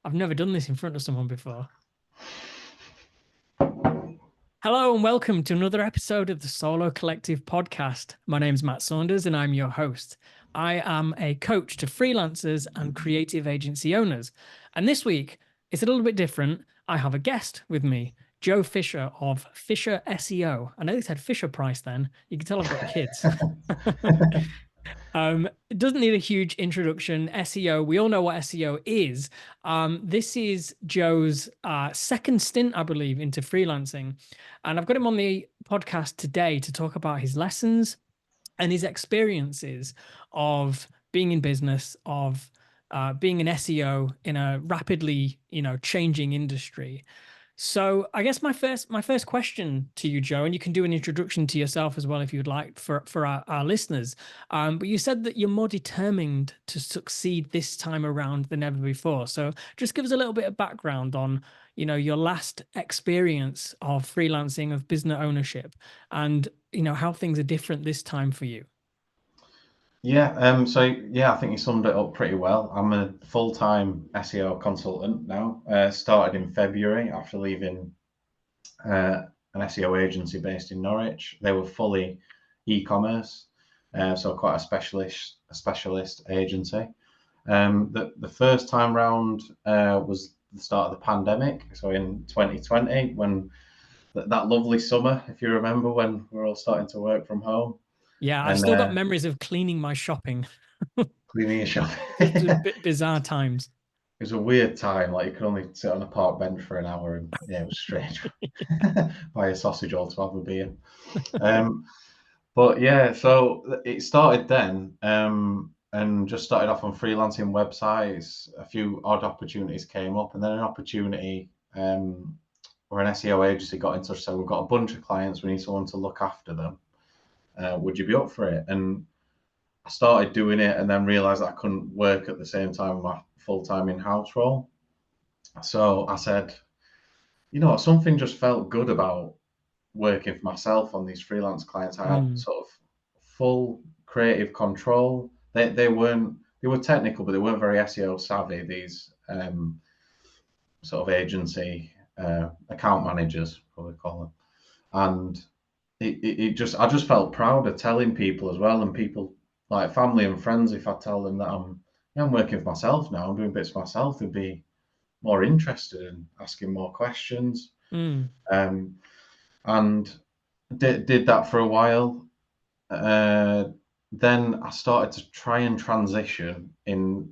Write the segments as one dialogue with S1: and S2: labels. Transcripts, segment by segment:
S1: I've never done this in front of someone before. Hello and welcome to another episode of the Solo Collective podcast. My name's Matt Saunders and I'm your host. I am a coach to freelancers and creative agency owners. And this week, it's a little bit different. I have a guest with me, Joe Fisher of Fisher SEO. I know they said Fisher Price then. You can tell I've got kids. It doesn't need a huge introduction. SEO, we all know what SEO is. This is Joe's second stint, I believe, into freelancing. And I've got him on the podcast today to talk about his lessons and his experiences of being in business, of being an SEO in a rapidly, changing industry. So I guess my first question to you, Joe, and you can do an introduction to yourself as well if you'd like for our listeners. But you said that you're more determined to succeed this time around than ever before. So just give us a little bit of background on, your last experience of freelancing, of business ownership, and how things are different this time for you.
S2: I think you summed it up pretty well. I'm a full-time SEO consultant now. Started in February after leaving an SEO agency based in Norwich. They were fully e-commerce, so quite a specialist agency. The first time round was the start of the pandemic, so in 2020, when that lovely summer, if you remember, when we're all starting to work from home.
S1: Yeah, I've
S2: And
S1: still got memories of cleaning my shopping.
S2: cleaning your shop.
S1: Just a bit bizarre times.
S2: It was a weird time. Like you could only sit on a park bench for an hour, and yeah, it was strange. Buy a sausage or to have a beer. Um, but yeah, so it started then, and just started off on freelancing websites. A few odd opportunities came up, and then an opportunity where an SEO agency got in touch. So we've got a bunch of clients. We need someone to look after them. Would you be up for it? And I started doing it, and then realised that I couldn't work at the same time with my full-time in-house role. So I said, something just felt good about working for myself on these freelance clients. I had
S1: Mm,
S2: sort of full creative control. They were technical, but they weren't very SEO savvy. These sort of agency account managers, probably call them, and I just felt proud of telling people as well, and people like family and friends. If I tell them that I'm working for myself now, I'm doing bits for myself, they'd be more interested in asking more questions.
S1: mm.
S2: Um, and did that for a while. Uh, then I started to try and transition in.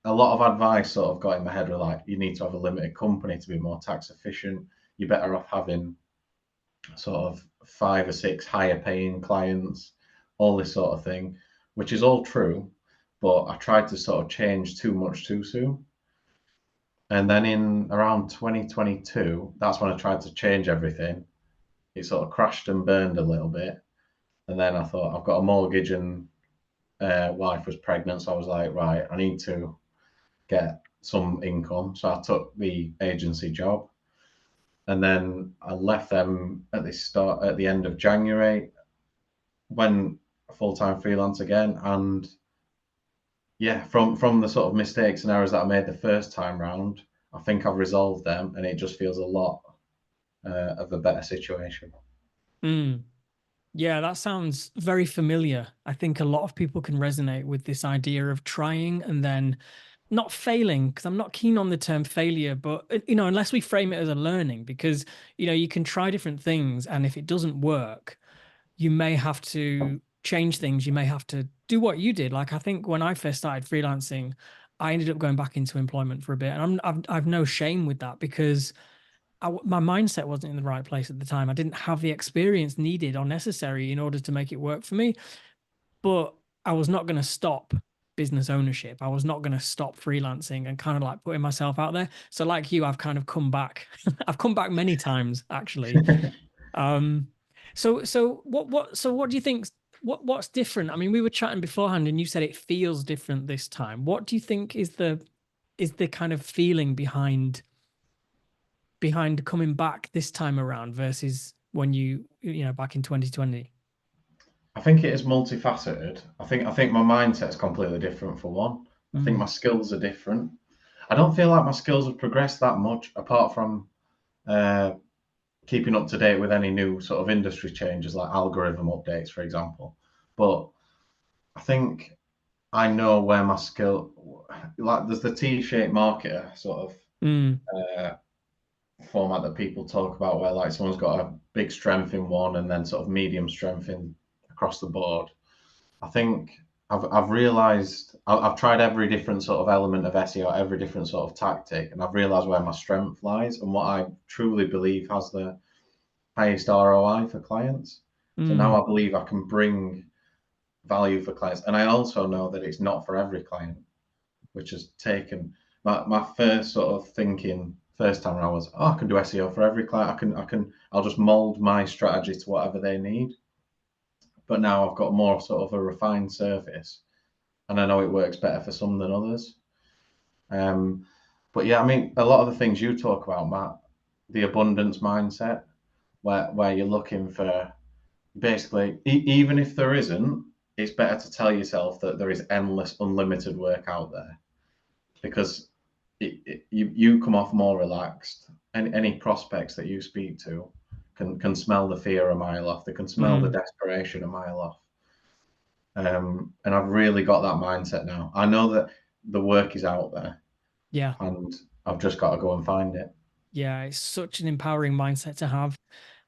S2: A lot of advice sort of got in my head were like, you need to have a limited company to be more tax efficient. You're better off having sort of 5 or 6 higher paying clients, all this sort of thing, which is all true. But I tried to sort of change too much too soon. And then in around 2022, that's when I tried to change everything. It sort of crashed and burned a little bit. And then I thought, I've got a mortgage and wife was pregnant. So I was like, right, I need to get some income. So I took the agency job. And then I left them at the end of January, went full time freelance again. And yeah, from the sort of mistakes and errors that I made the first time round, I think I've resolved them, and it just feels a lot of a better situation.
S1: Mm. Yeah, that sounds very familiar. I think a lot of people can resonate with this idea of trying and then not failing, because I'm not keen on the term failure, but unless we frame it as a learning, because you can try different things, and if it doesn't work, you may have to change things. You may have to do what you did. Like I think when I first started freelancing, I ended up going back into employment for a bit, and I've no shame with that because my mindset wasn't in the right place at the time. I didn't have the experience needed or necessary in order to make it work for me. But I was not going to stop business ownership. I was not going to stop freelancing and kind of like putting myself out there. So, like you, I've kind of come back. I've come back many times actually. Um, so what do you think? What's different? I mean, we were chatting beforehand, and you said it feels different this time. What do you think is the kind of feeling behind coming back this time around versus when back in 2020?
S2: I think it is multifaceted. I think my mindset's completely different for one. I think my
S1: Mm,
S2: skills are different. I don't feel like my skills have progressed that much apart from uh, keeping up to date with any new sort of industry changes like algorithm updates, for example. But I think I know where my skill, like there's the T-shaped marketer sort of
S1: Mm,
S2: uh, format that people talk about, where like someone's got a big strength in one and then sort of medium strength in across the board. I think I've realised I've tried every different sort of element of SEO, every different sort of tactic, and I've realised where my strength lies and what I truly believe has the highest ROI for clients. So now
S1: mm,
S2: I believe I can bring value for clients, and I also know that it's not for every client, which has taken my first sort of thinking first time around was, oh, I can do SEO for every client. I'll just mold my strategy to whatever they need. But now I've got more sort of a refined surface, and I know it works better for some than others. Um, but yeah, I mean, a lot of the things you talk about, Matt, the abundance mindset, where you're looking for basically, even if there isn't, it's better to tell yourself that there is endless, unlimited work out there because you come off more relaxed. And any prospects that you speak to can smell the fear a mile off. They can smell the
S1: mm.
S2: desperation a mile off. And I've really got that mindset now. I know that the work is out there,
S1: Yeah.
S2: and I've just got to go and find it.
S1: Yeah, it's such an empowering mindset to have.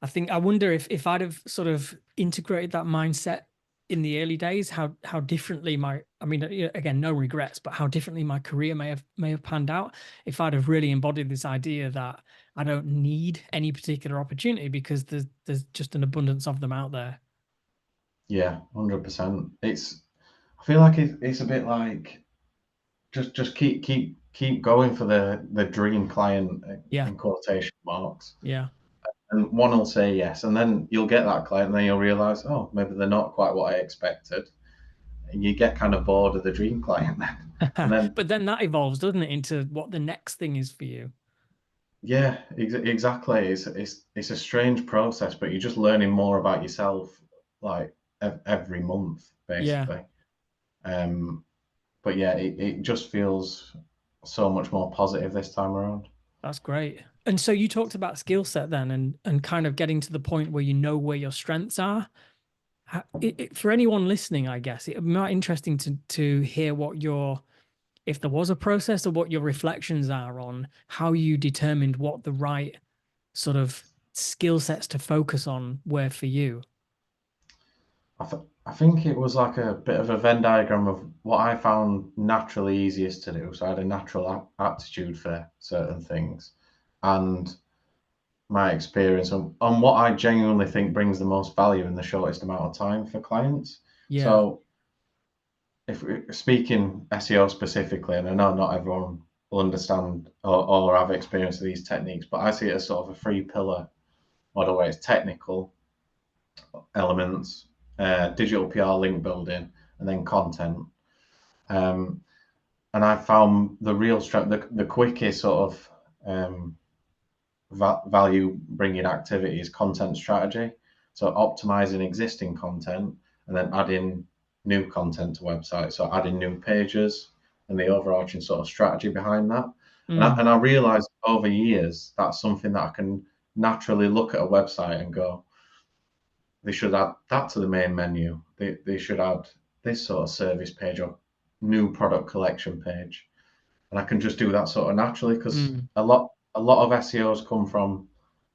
S1: I think I wonder if I'd have sort of integrated that mindset in the early days, how differently my I mean, again, no regrets, but how differently my career may have panned out if I'd have really embodied this idea that I don't need any particular opportunity because there's just an abundance of them out there.
S2: Yeah, 100%. I feel like it's a bit like just keep going for the dream client
S1: Yeah,
S2: in quotation marks,
S1: yeah.
S2: and one will say yes, and then you'll get that client, and then you'll realize, oh, maybe they're not quite what I expected, and you get kind of bored of the dream client then, and then
S1: But then that evolves, doesn't it, into what the next thing is for you?
S2: yeah, exactly. It's a strange process, but you're just learning more about yourself like every month,
S1: Yeah.
S2: basically. Um, but yeah, it just feels so much more positive this time around.
S1: That's great. And so you talked about skill set then and kind of getting to the point where you know where your strengths are. For anyone listening, I guess it might be interesting to hear what your if there was a process or what your reflections are on how you determined what the right sort of skill sets to focus on were for you.
S2: I think it was like a bit of a Venn diagram of what I found naturally easiest to do. So I had a natural aptitude for certain things, and my experience on what I genuinely think brings the most value in the shortest amount of time for clients.
S1: Yeah.
S2: So if we're speaking SEO specifically, and I know not everyone will understand or have experience with these techniques, but I see it as sort of a three pillar model where it's technical elements, digital PR, link building, and then content. Um, and I found the real strength, the quickest sort of value bringing activity is content strategy. So optimizing existing content and then adding new content to websites. So adding new pages and the overarching sort of strategy behind that.
S1: Mm,
S2: And I realized over years that's something that I can naturally look at a website and go, they should add that to the main menu. They should add this sort of service page or new product collection page. And I can just do that sort of naturally because
S1: mm,
S2: a lot of SEOs come from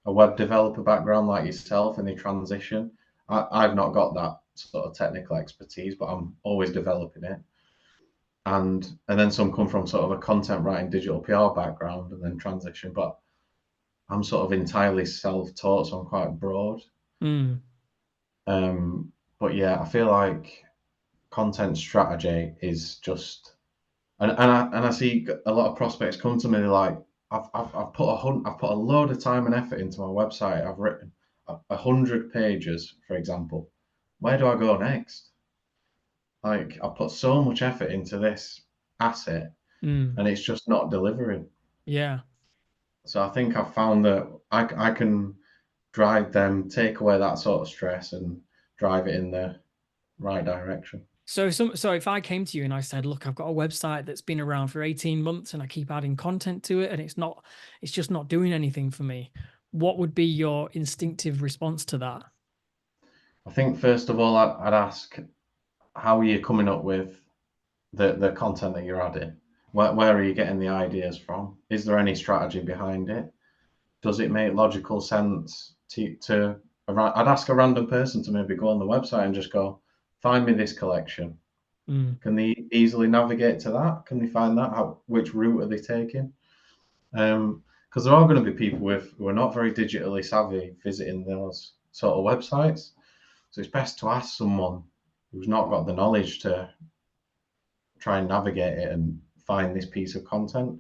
S2: a web developer background like yourself and they transition. I've not got that sort of technical expertise, but I'm always developing it. And then some come from sort of a content writing digital PR background and then transition. But I'm sort of entirely self-taught, so I'm quite broad.
S1: mm,
S2: Um, but yeah, I feel like content strategy is just and I see a lot of prospects come to me like I've put a load of time and effort into my website. I've written 100 pages, for example. Where do I go next? Like I put so much effort into this asset,
S1: mm.
S2: and it's just not delivering.
S1: Yeah.
S2: So I think I've found that I can drive them, take away that sort of stress, and drive it in the right direction.
S1: So if I came to you and I said, look, I've got a website that's been around for 18 months and I keep adding content to it and it's just not doing anything for me, what would be your instinctive response to that?
S2: I think first of all, I'd ask, how are you coming up with the content that you're adding? Where are you getting the ideas from? Is there any strategy behind it? Does it make logical sense I'd ask a random person to maybe go on the website and just go, find me this collection.
S1: Mm,
S2: Can they easily navigate to that? Can they find that? Which route are they taking? Because there are going to be people who are not very digitally savvy visiting those sort of websites. So it's best to ask someone who's not got the knowledge to try and navigate it and find this piece of content.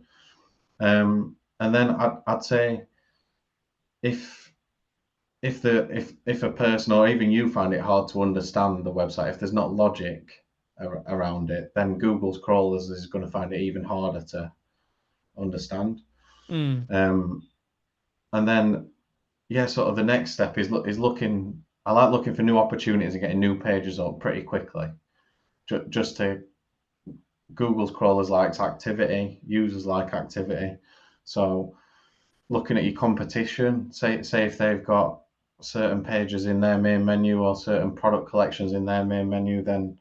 S2: And then I'd say if if a person or even you find it hard to understand the website, if there's not logic around it, then Google's crawlers is going to find it even harder to understand.
S1: mm,
S2: Um, and then yeah, sort of the next step is looking. I like looking for new opportunities and getting new pages up pretty quickly. Just to Google's crawlers likes activity, users like activity. So looking at your competition, say if they've got certain pages in their main menu or certain product collections in their main menu, then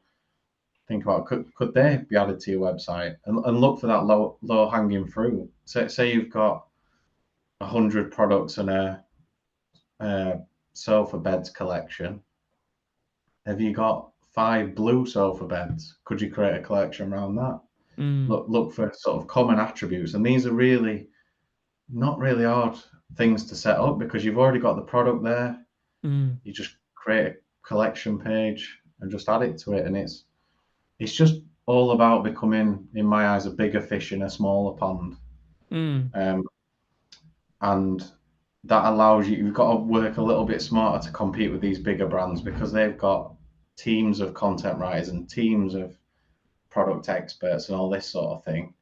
S2: think about could they be added to your website and look for that low hanging fruit. Say you've got 100 products and a sofa beds collection. Have you got 5 blue sofa beds? Could you create a collection around that?
S1: mm,
S2: Look for sort of common attributes, and these are really not really hard things to set up because you've already got the product there.
S1: mm,
S2: You just create a collection page and just add it to it, and it's just all about becoming, in my eyes, a bigger fish in a smaller pond.
S1: mm,
S2: Um, and that allows you've got to work a little bit smarter to compete with these bigger brands because they've got teams of content writers and teams of product experts and all this sort of thing.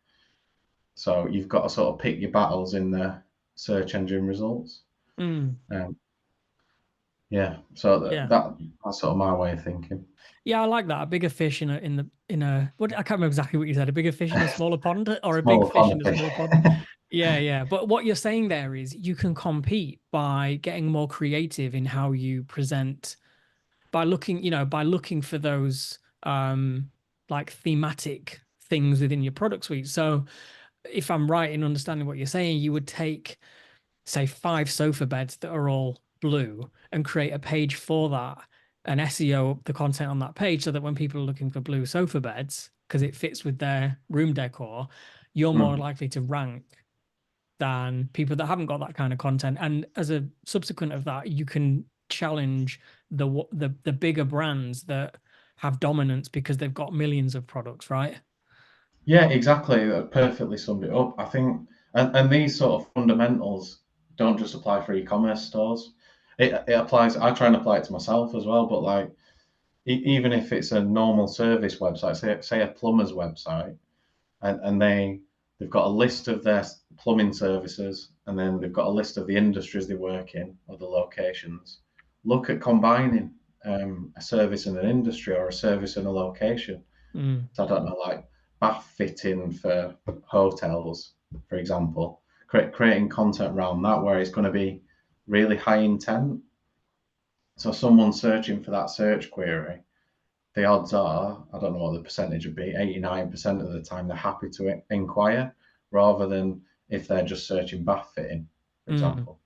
S2: So you've got to sort of pick your battles in the search engine results.
S1: mm.
S2: Um, yeah, so
S1: Yeah.
S2: that's sort of my way of thinking.
S1: Yeah, I like that. A bigger fish in a what I can't remember exactly what you said. A bigger fish in a smaller pond or a big
S2: Smaller
S1: fish
S2: pond
S1: in a
S2: of
S1: small pond.
S2: fish.
S1: Yeah, yeah. But what you're saying there is you can compete by getting more creative in how you present by looking for those like thematic things within your product suite. So if I'm right in understanding what you're saying, you would take say 5 sofa beds that are all blue and create a page for that and SEO the content on that page so that when people are looking for blue sofa beds, because it fits with their room decor, you're more
S2: Mm.
S1: likely to rank than people that haven't got that kind of content. And as a subsequent of that, you can challenge the bigger brands that have dominance because they've got millions of products, right?
S2: Yeah, exactly. That perfectly summed it up. I think, and these sort of fundamentals don't just apply for e-commerce stores. It applies. I try and apply it to myself as well. But like, even if it's a normal service website, say a plumber's website, and they've got a list of their plumbing services, and then they've got a list of the industries they work in or the locations. Look at combining a service in an industry or a service in a location.
S1: Mm,
S2: So I don't know, like bath fitting for hotels, for example, creating content around that where it's going to be really high intent. So someone searching for that search query, the odds are, I don't know what the percentage would be, 89% of the time they're happy to inquire rather than if they're just searching bath fitting, for
S1: mm,
S2: example.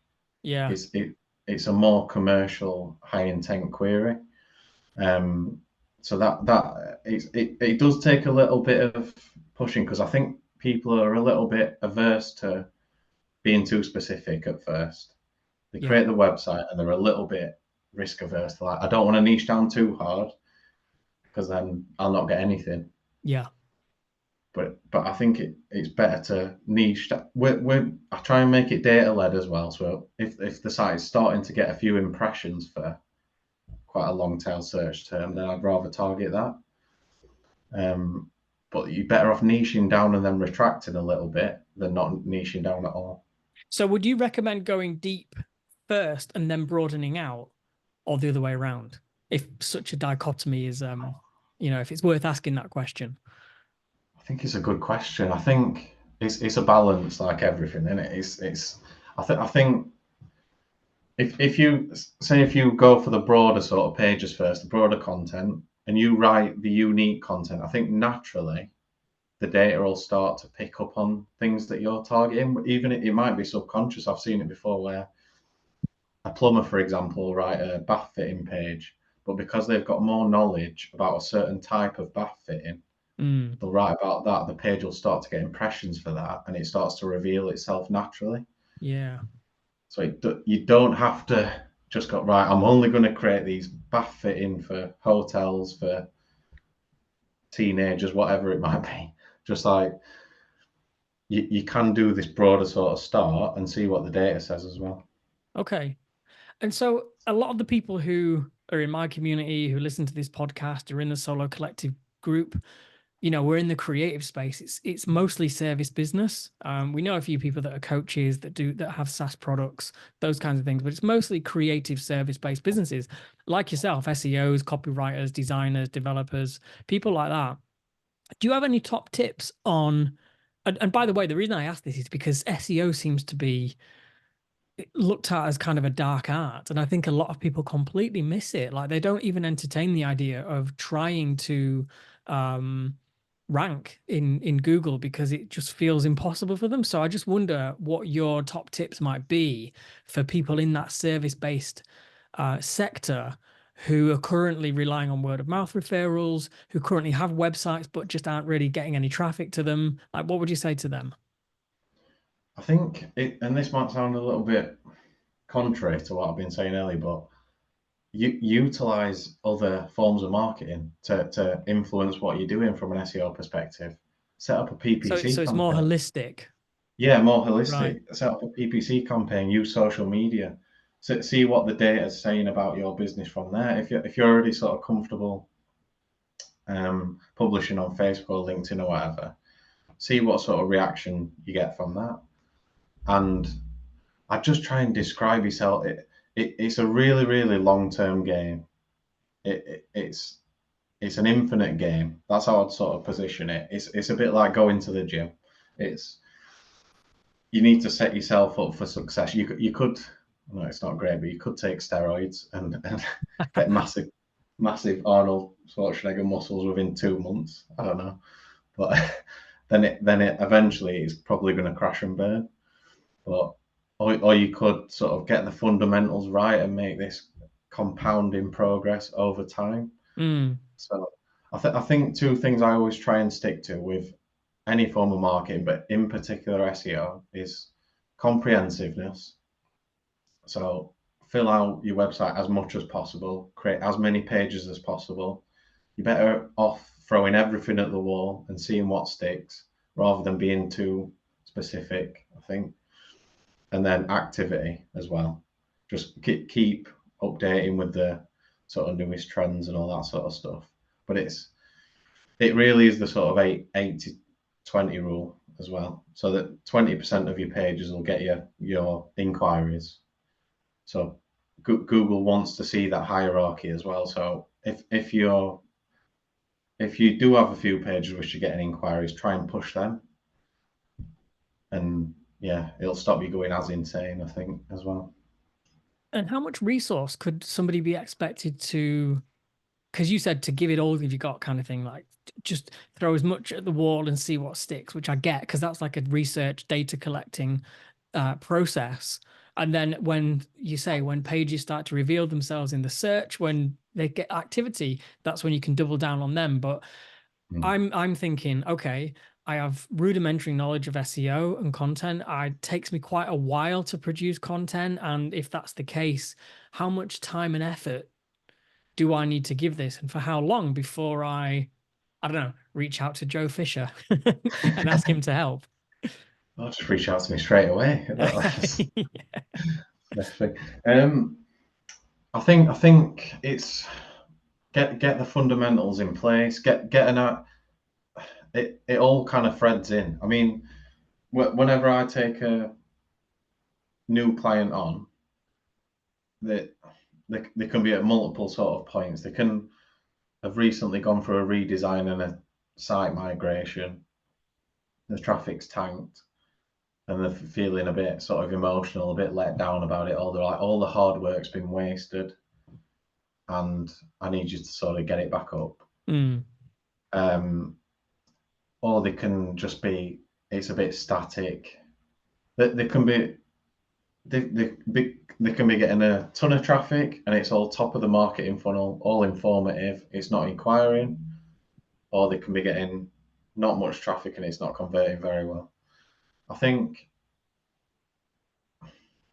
S1: yeah,
S2: It's, it, it's a more commercial, high intent query. Um, so it does take a little bit of pushing because I think people are a little bit averse to being too specific at first. They
S1: yeah,
S2: create the website and they're a little bit risk averse. They're like, I don't want to niche down too hard because then I'll not get anything.
S1: yeah.
S2: But I think it's better to niche. I try and make it data led as well. So if the site is starting to get a few impressions for quite a long tail search term, then I'd rather target that. Um, but you're better off niching down and then retracting a little bit than not niching down at all.
S1: So would you recommend going deep first and then broadening out, or the other way around, if such a dichotomy if it's worth asking that question.
S2: I think it's a good question. I think it's a balance, like everything, isn't it? I think if you say, if you go for the broader sort of pages first, the broader content, and you write the unique content, I think naturally the data will start to pick up on things that you're targeting. Even it might be subconscious. I've seen it before where a plumber, for example, will write a bath fitting page, but because they've got more knowledge about a certain type of bath fitting,
S1: Mm,
S2: they'll write about that. The page will start to get impressions for that, and it starts to reveal itself naturally.
S1: yeah.
S2: So you don't have to just go, right, I'm only going to create these bath fitting for hotels, for teenagers, whatever it might be. Just like you can do this broader sort of start and see what the data says as well.
S1: Okay. And so a lot of the people who are in my community who listen to this podcast are in the Solo Collective group. We're in the creative space. It's mostly service business. We know a few people that are coaches that have SaaS products, those kinds of things, but it's mostly creative service-based businesses like yourself, SEOs, copywriters, designers, developers, people like that. Do you have any top tips on, and by the way, the reason I ask this is because SEO seems to be looked at as kind of a dark art, and I think a lot of people completely miss it. Like they don't even entertain the idea of trying to um rank in Google because it just feels impossible for them. So I just wonder what your top tips might be for people in that service-based sector who are currently relying on word of mouth referrals, who currently have websites but just aren't really getting any traffic to them. Like, what would you say to them?
S2: I think it, and this might sound a little bit contrary to what I've been saying earlier, but you utilize other forms of marketing to influence what you're doing from an SEO perspective. Set up a
S1: So
S2: PPC
S1: it's more
S2: campaign.
S1: holistic,
S2: Yeah, more
S1: right?
S2: holistic. Set up a PPC campaign. Use social media. See what the data is saying about your business from there. If you're already sort of comfortable publishing on Facebook or LinkedIn or whatever, see what sort of reaction you get from that. And I just try and describe yourself. It's a really, really long term game. It's an infinite game. That's how I'd sort of position it. It's a bit like going to the gym. It's You need to set yourself up for success. You could no, it's not great, but you could take steroids and get massive Arnold Schwarzenegger muscles within 2 months. I don't know, but then it eventually is probably going to crash and burn. But or you could sort of get the fundamentals right and make this compounding progress over time.
S1: Mm.
S2: So I think two things I always try and stick to with any form of marketing, but in particular SEO, is comprehensiveness. So fill out your website as much as possible, create as many pages as possible. You're better off throwing everything at the wall and seeing what sticks rather than being too specific, I think. And then activity as well. Just keep updating with the sort of newest trends and all that sort of stuff. But it really is the sort of 80-20 rule as well. So that 20% of your pages will get you your inquiries. So Google wants to see that hierarchy as well. So if you do have a few pages which you're getting inquiries, try and push them, and yeah, it'll stop you going as insane, I think, as well.
S1: And how much resource could somebody be expected to, because you said to give it all that you got kind of thing, like just throw as much at the wall and see what sticks, which I get because that's like a research data collecting process. And then when pages start to reveal themselves in the search, when they get activity, that's when you can double down on them. But
S2: Mm.
S1: I'm thinking, okay, I have rudimentary knowledge of SEO and content. It takes me quite a while to produce content. And if that's the case, how much time and effort do I need to give this and for how long before I don't know, reach out to Joe Fisher and ask him to help?
S2: I'll just reach out to me straight away. That's the best thing. I think it's get the fundamentals in place. Get an it all kind of threads in. I mean, whenever I take a new client on, that they can be at multiple sort of points. They can have recently gone through a redesign and a site migration. The traffic's tanked, and they're feeling a bit sort of emotional, a bit let down about it all. They're like, all the hard work's been wasted, and I need you to sort of get it back up.
S1: Mm.
S2: Or they can just be, it's a bit static. They can be they can be getting a ton of traffic and it's all top of the marketing funnel, all informative. It's not inquiring, or they can be getting not much traffic and it's not converting very well. I think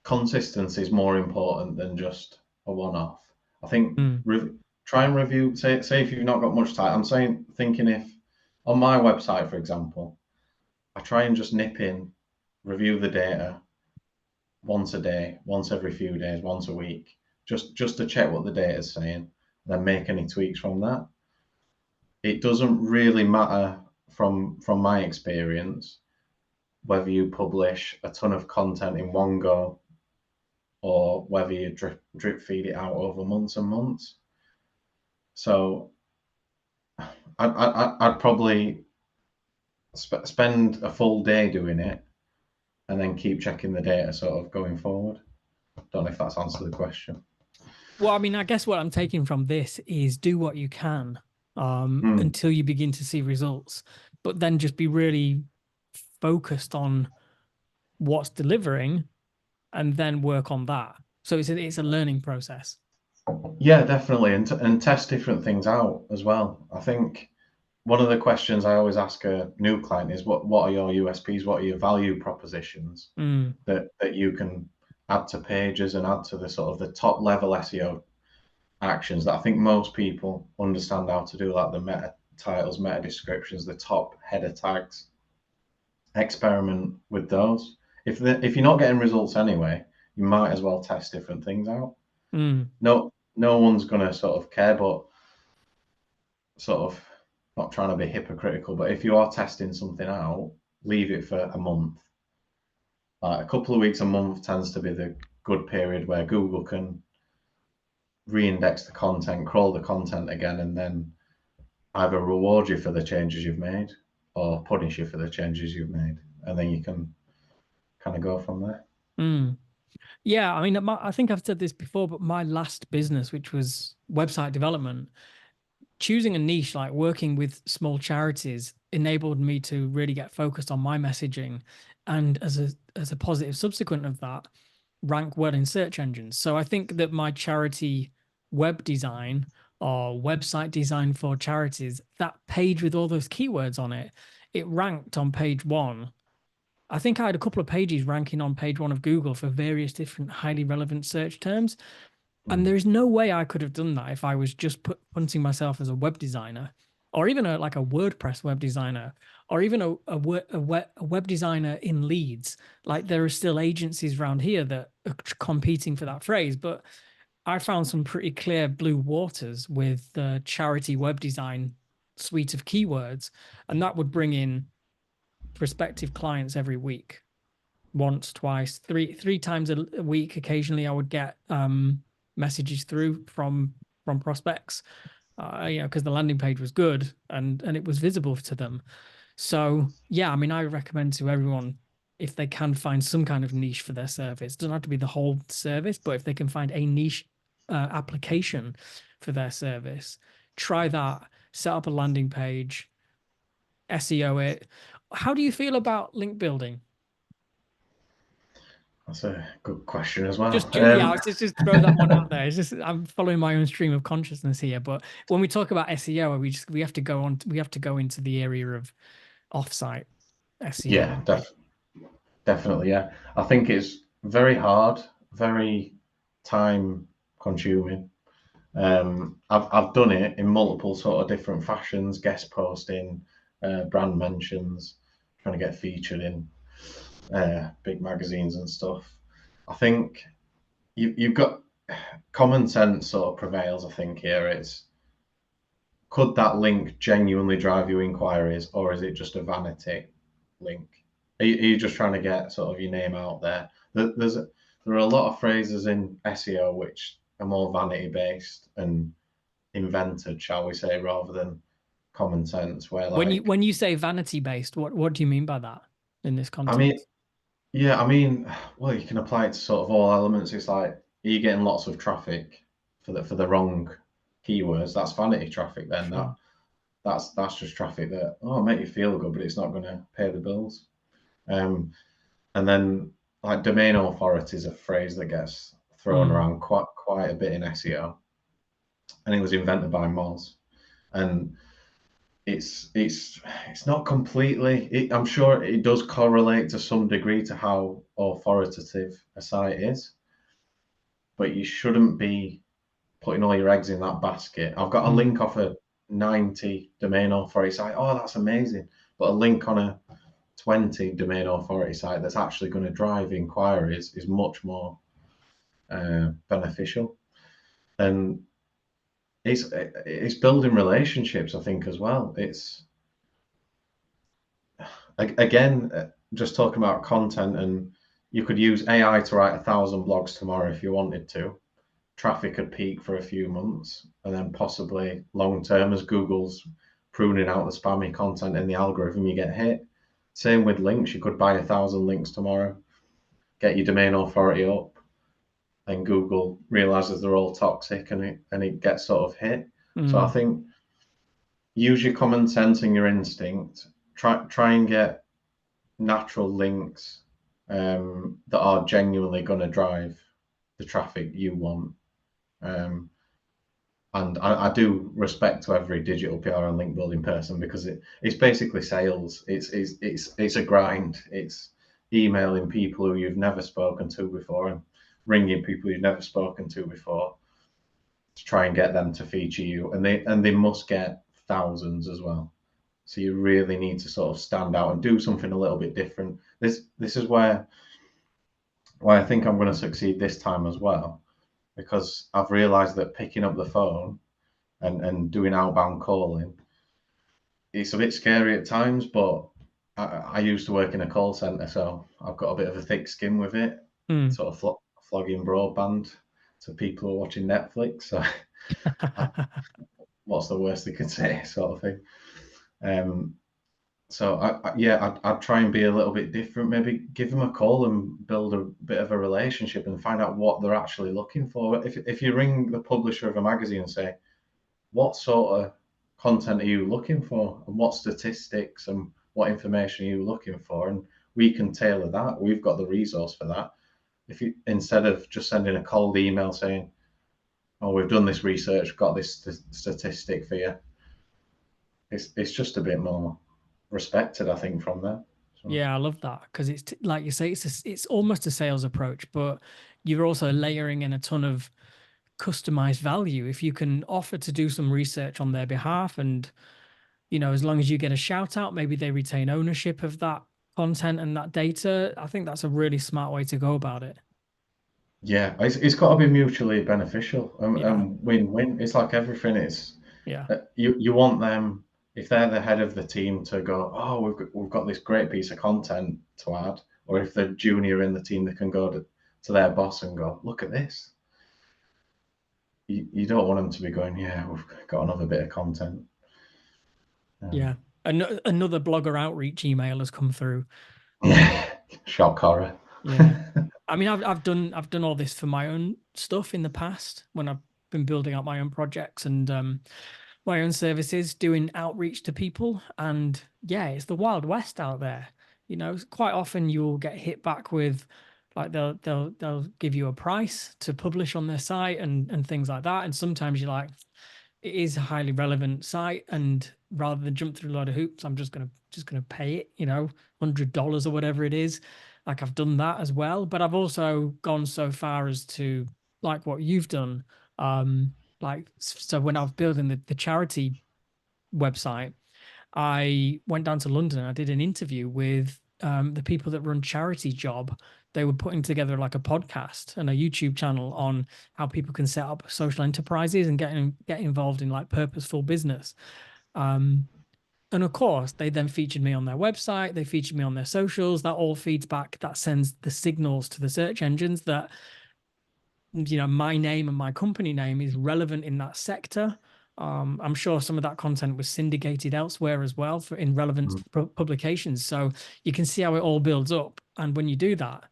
S2: consistency is more important than just a one-off. I think
S1: Mm.
S2: try and review. Say if you've not got much time. I'm saying thinking if on my website, for example, I try and just nip in, review the data once a day, once every few days, once a week, just to check what the data is saying, then make any tweaks from that. It doesn't really matter from my experience whether you publish a ton of content in one go or whether you drip feed it out over months and months. So I'd probably spend a full day doing it and then keep checking the data sort of going forward. Don't know if that's answered the question.
S1: Well, I mean, I guess what I'm taking from this is do what you can
S2: Mm.
S1: until you begin to see results, but then just be really focused on what's delivering and then work on that. So it's a learning process.
S2: Yeah, definitely, and test different things out as well. I think one of the questions I always ask a new client is what are your USPs, what are your value propositions
S1: Mm.
S2: that you can add to pages and add to the sort of the top level SEO actions that I think most people understand how to do, like the meta titles, meta descriptions, the top header tags. Experiment with those. If you're not getting results anyway, you might as well test different things out.
S1: Mm.
S2: No one's gonna sort of care, but sort of not trying to be hypocritical, but if you are testing something out, leave it for a month. A couple of weeks, a month tends to be the good period where Google can re-index the content, crawl the content again, and then either reward you for the changes you've made or punish you for the changes you've made, and then you can kind of go from there.
S1: Mm. Yeah, I mean, I think I've said this before, but my last business, which was website development, choosing a niche like working with small charities enabled me to really get focused on my messaging, and as a positive subsequent of that, rank well in search engines. So I think that my charity web design or website design for charities, that page with all those keywords on it, it ranked on page one. I think I had a couple of pages ranking on page one of Google for various different highly relevant search terms. And
S2: Mm.
S1: there is no way I could have done that if I was just punting myself as a web designer, or even like a WordPress web designer, or even a web designer in Leeds. Like there are still agencies around here that are competing for that phrase, but I found some pretty clear blue waters with the charity web design suite of keywords, and that would bring in prospective clients every week, once, twice, three times a week. Occasionally, I would get messages through from prospects, because the landing page was good and it was visible to them. So yeah, I mean, I recommend to everyone if they can find some kind of niche for their service. It doesn't have to be the whole service, but if they can find a niche application for their service, try that. Set up a landing page, SEO it. How do you feel about link building?
S2: That's a good question as well.
S1: Yeah, just throw that one out there. It's just I'm following my own stream of consciousness here. But when we talk about SEO, we have to go into the area of offsite SEO,
S2: Yeah,
S1: don't we?
S2: definitely. Yeah, I think it's very hard, very time consuming. I've done it in multiple sort of different fashions, guest posting, brand mentions, trying to get featured in big magazines and stuff. I think you've got common sense sort of prevails. I think here it's could that link genuinely drive you inquiries, or is it just a vanity link? Are you just trying to get sort of your name out there? There are a lot of phrases in SEO which are more vanity based, and invented, shall we say, rather than common sense. Where
S1: When you
S2: like,
S1: say vanity based, what do you mean by that in this
S2: I mean,
S1: context?
S2: yeah, I mean, well, you can apply it to sort of all elements. It's like, are you getting lots of traffic for the wrong keywords? That's vanity traffic. Then
S1: Sure.
S2: that's just traffic that make you feel good, but it's not going to pay the bills. Um, and then like domain authority is a phrase that gets thrown
S1: Mm,
S2: around quite a bit in SEO, and it was invented by Moz. And it's not completely. I'm sure it does correlate to some degree to how authoritative a site is, but you shouldn't be putting all your eggs in that basket. I've got a
S1: mm,
S2: link off a 90 domain authority site. Oh, that's amazing. But a link on a 20 domain authority site that's actually going to drive inquiries is much more beneficial. And it's building relationships, I think, as well. It's again just talking about content, and you could use AI to write 1,000 blogs tomorrow if you wanted to. Traffic could peak for a few months, and then possibly long term, as Google's pruning out the spammy content in the algorithm, you get hit. Same with links. You could buy 1,000 links tomorrow, get your domain authority up, and Google realizes they're all toxic, and it gets sort of hit. So I
S1: mm,
S2: think use your common sense and your instinct. Try and get natural links that are genuinely going to drive the traffic you want. Um, and I do respect to every digital PR and link building person, because it's basically sales. It's a grind. It's emailing people who you've never spoken to before and ringing people you've never spoken to before to try and get them to feature you, and they must get thousands as well. So you really need to sort of stand out and do something a little bit different. This is why I think I'm going to succeed this time as well, because I've realised that picking up the phone and doing outbound calling, it's a bit scary at times, but I used to work in a call centre, so I've got a bit of a thick skin with it,
S1: mm.
S2: sort of flogging broadband to people who are watching Netflix. So I, what's the worst they could say, sort of thing. Um, so yeah, I'd try and be a little bit different. Maybe give them a call and build a bit of a relationship and find out what they're actually looking for. If you ring the publisher of a magazine and say, what sort of content are you looking for, and what statistics and what information are you looking for, and we can tailor that. We've got the resource for that. If you, instead of just sending a cold email saying, oh, we've done this research, got this statistic for you, it's just a bit more respected, I think, from there. So
S1: Yeah, I love that because it's like you say, it's almost a sales approach, but you're also layering in a ton of customized value. If you can offer to do some research on their behalf, and as long as you get a shout out, maybe they retain ownership of that content and that data. I think that's a really smart way to go about it.
S2: yeah, it's got to be mutually beneficial
S1: Yeah,
S2: and win-win. It's like everything is.
S1: yeah,
S2: You want them, if they're the head of the team, to go, oh, we've got this great piece of content to add, or if they're junior in the team, they can go to their boss and go, look at this. You don't want them to be going, yeah, we've got another bit of content.
S1: yeah.
S2: Um,
S1: Another blogger outreach email has come through.
S2: yeah, shock horror.
S1: Yeah. I mean, I've done all this for my own stuff in the past when I've been building out my own projects and my own services, doing outreach to people. And yeah, it's the Wild West out there. Quite often you'll get hit back with like they'll give you a price to publish on their site and things like that. And sometimes you're like, it is a highly relevant site, and rather than jump through a load of hoops, I'm just gonna pay it, $100 or whatever it is. Like I've done that as well, but I've also gone so far as to like what you've done. Like so when I was building the charity website, I went down to London. I did an interview with the people that run Charity Job. They were putting together like a podcast and a YouTube channel on how people can set up social enterprises and get involved in like purposeful business. Um, and of course, they then featured me on their website. They featured me on their socials. That all feeds back. That sends the signals to the search engines that my name and my company name is relevant in that sector. I'm sure some of that content was syndicated elsewhere as well for in relevant
S2: Mm.
S1: publications. So you can see how it all builds up. And when you do that,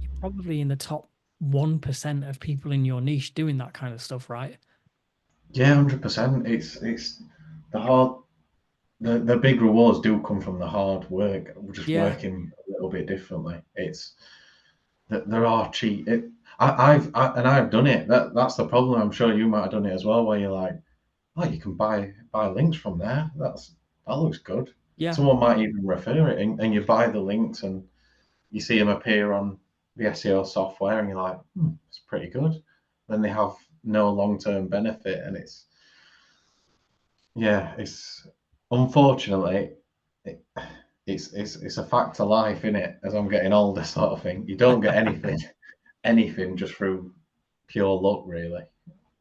S1: you're probably in the top 1% of people in your niche doing that kind of stuff, right?
S2: Yeah, 100%. It's the hard the big rewards do come from the hard work, just
S1: Yeah,
S2: working a little bit differently. It's that there are cheat. I've done it. That's the problem. I'm sure you might have done it as well, where you're like, oh, you can buy links from there. That looks good.
S1: yeah.
S2: Someone might even refer it, and you buy the links, and you see them appear on the SEO software, and you're like, it's pretty good. Then they have no long-term benefit, and it's unfortunately it, it's a fact of life, in it. As I'm getting older, sort of thing. You don't get anything just through pure luck, really.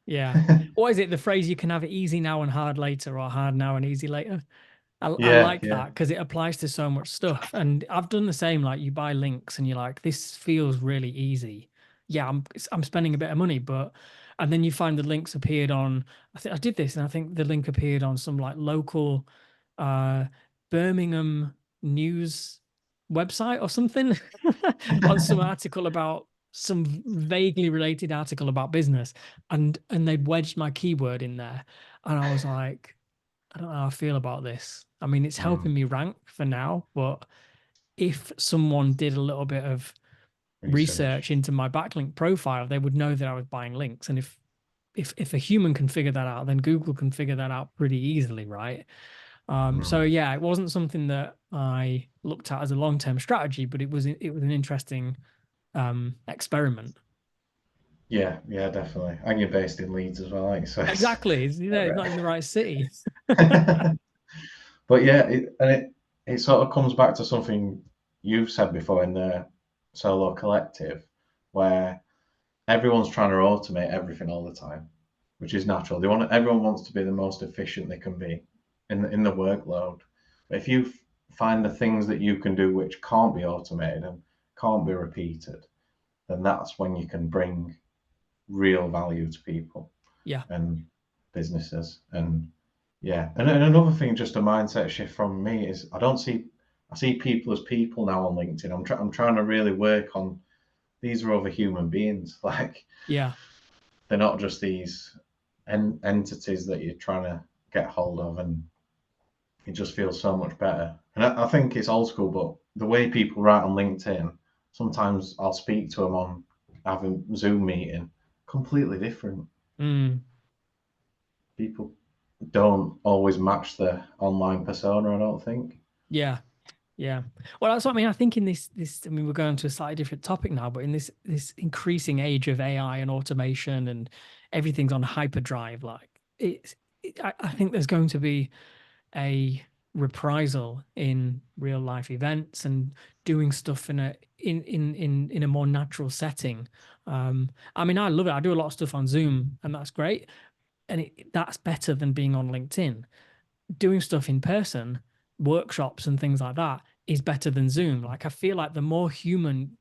S1: Yeah. What is it? The phrase you can have it easy now and hard later, or hard now and easy later. I
S2: Yeah,
S1: like
S2: yeah,
S1: that because it applies to so much stuff. And I've done the same. Like you buy links and you're like, this feels really easy. Yeah, I'm spending a bit of money, but and then you find the links appeared on. I think I did this, and I think the link appeared on some like local uh Birmingham news website or something on some article about some vaguely related article about business, and they'd wedged my keyword in there, and I was like, I don't know how I feel about this. I mean, it's
S2: mm,
S1: helping me rank for now, but if someone did a little bit of
S2: research.
S1: research into my backlink profile, they would know that I was buying links. And if a human can figure that out, then Google can figure that out pretty easily, right? So
S2: Mm.
S1: yeah, it wasn't something that I looked at as a long-term strategy, but it was an interesting experiment.
S2: Yeah, yeah, definitely. And you're based in Leeds as well, like so it's
S1: Exactly. It's not
S2: alright.
S1: even the right city.
S2: But yeah, it sort of comes back to something you've said before in the solo collective, where everyone's trying to automate everything all the time, which is natural. Everyone wants to be the most efficient they can be in the workload. But if you find the things that you can do which can't be automated and can't be repeated, then that's when you can bring real value to people
S1: Yeah.
S2: and businesses. And yeah, and another thing, just a mindset shift from me is I see people as people now on LinkedIn. I'm trying to really work on these are other human beings. Like
S1: Yeah.
S2: they're not just these entities that you're trying to get hold of, and it just feels so much better. And I think it's old school, but the way people write on LinkedIn, sometimes I'll speak to them on having Zoom meeting, completely different.
S1: Mm.
S2: People don't always match the online persona, I don't think.
S1: Yeah. Yeah. Well, that's what I mean. I think in I mean, we're going to a slightly different topic now, but in this increasing age of AI and automation and everything's on hyperdrive, like I think there's going to be a reprisal in real life events and doing stuff in a more natural setting. I mean, I love it. I do a lot of stuff on Zoom, and that's great, and that's better than being on LinkedIn. Doing stuff in person, workshops and things like that is better than Zoom. Like I feel like the more human,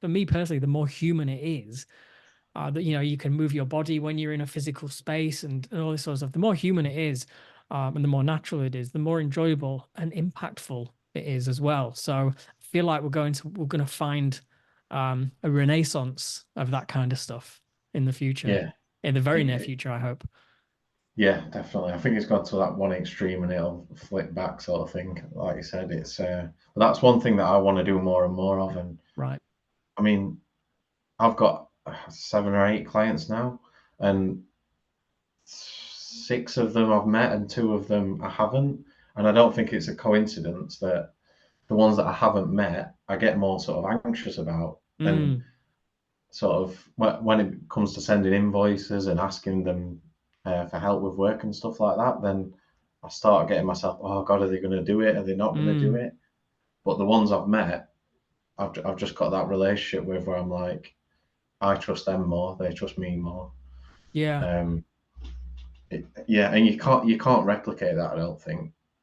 S1: for me personally, the more human it is, that you can move your body when you're in a physical space and all this sort of stuff. The more human it is, and the more natural it is, the more enjoyable and impactful it is as well. So I feel like we're going to find a renaissance of that kind of stuff in the future,
S2: Yeah,
S1: in the very near
S2: it,
S1: future, I hope.
S2: yeah, definitely. I think it's got to that one extreme and it'll flip back, sort of thing. Like you said, but that's one thing that I want to do more and more of. And
S1: Right.
S2: I mean, I've got 7 or 8 clients now, and 6 of them I've met and 2 of them I haven't. And I don't think it's a coincidence that the ones that I haven't met, I get more sort of anxious about. And
S1: Mm,
S2: sort of when it comes to sending invoices and asking them for help with work and stuff like that, then I start getting myself, oh God, are they going to do it? Are they not going to do
S1: mm,
S2: it? But the ones I've met, I've just got that relationship with where I'm like, I trust them more, they trust me more.
S1: yeah.
S2: Um, yeah, and you can't replicate that.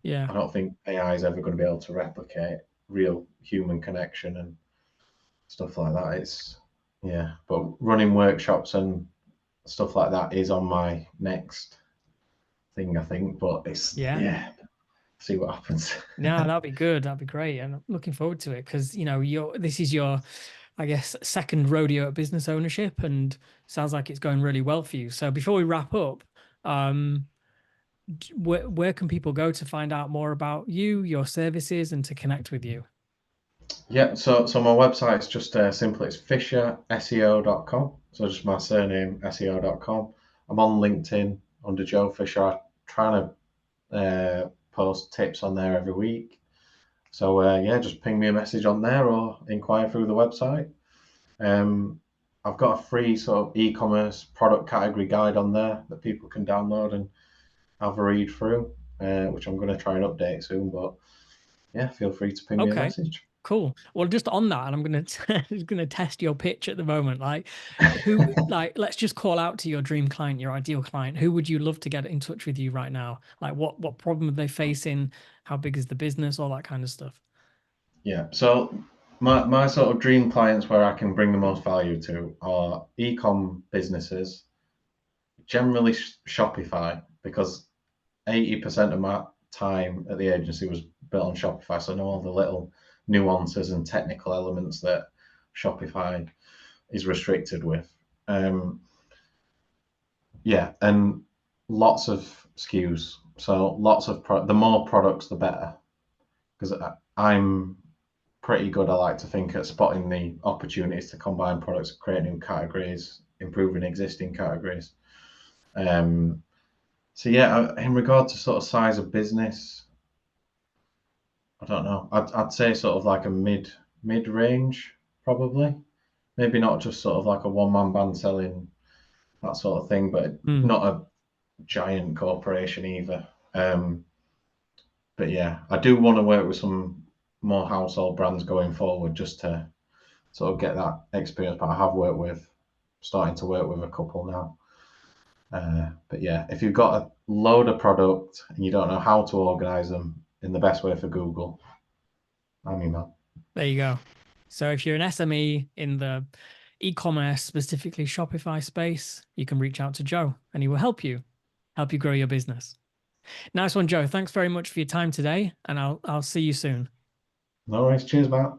S1: Yeah.
S2: I don't think AI is ever going to be able to replicate real human connection and stuff like that. It's yeah, but running workshops and stuff like that is on my next thing, I think. But it's
S1: Yeah.
S2: yeah, see what happens.
S1: Yeah, that'd be good. That'd be great. And I'm looking forward to it because, this is your, I guess, second rodeo at business ownership and sounds like it's going really well for you. So before we wrap up, um, where can people go to find out more about you, your services, and to connect with you?
S2: Yeah, so my website's just simply it's fisherseo.com. So just my surname seo.com. I'm on LinkedIn under Joe Fisher. I'm trying to post tips on there every week. So yeah, just ping me a message on there or inquire through the website. Um, I've got a free sort of e-commerce product category guide on there that people can download and have a read through, which I'm going to try and update soon. But yeah, feel free to ping me a
S1: Okay.
S2: message.
S1: Cool. Well, just on that, and I'm gonna just gonna test your pitch at the moment. Like, who, like, let's just call out to your dream client, your ideal client. Who would you love to get in touch with you right now? Like, what problem are they facing? How big is the business? All that kind of stuff.
S2: Yeah. So my sort of dream clients where I can bring the most value to are e-com businesses, generally Shopify, because 80% of my time at the agency was built on Shopify. So I know all the little nuances and technical elements that Shopify is restricted with. Um, yeah, and lots of SKUs. So lots of the more products, the better. Because I'm pretty good, I like to think, at spotting the opportunities to combine products, create new categories, improving existing categories. Um, so yeah, in regard to sort of size of business, I don't know. I'd say sort of like a mid range probably. Maybe not just sort of like a one man band selling that sort of thing, but
S1: Hmm.
S2: not a giant corporation either. But yeah, I do want to work with some more household brands going forward just to sort of get that experience. But I have starting to work with a couple now. But yeah, if you've got a load of product and you don't know how to organize them in the best way for Google, I'm your man.
S1: There you go. So if you're an SME in the e-commerce, specifically Shopify space, you can reach out to Joe and he will help you grow your business. Nice one, Joe. Thanks very much for your time today, and I'll see you soon.
S2: No worries. Cheers, Matt.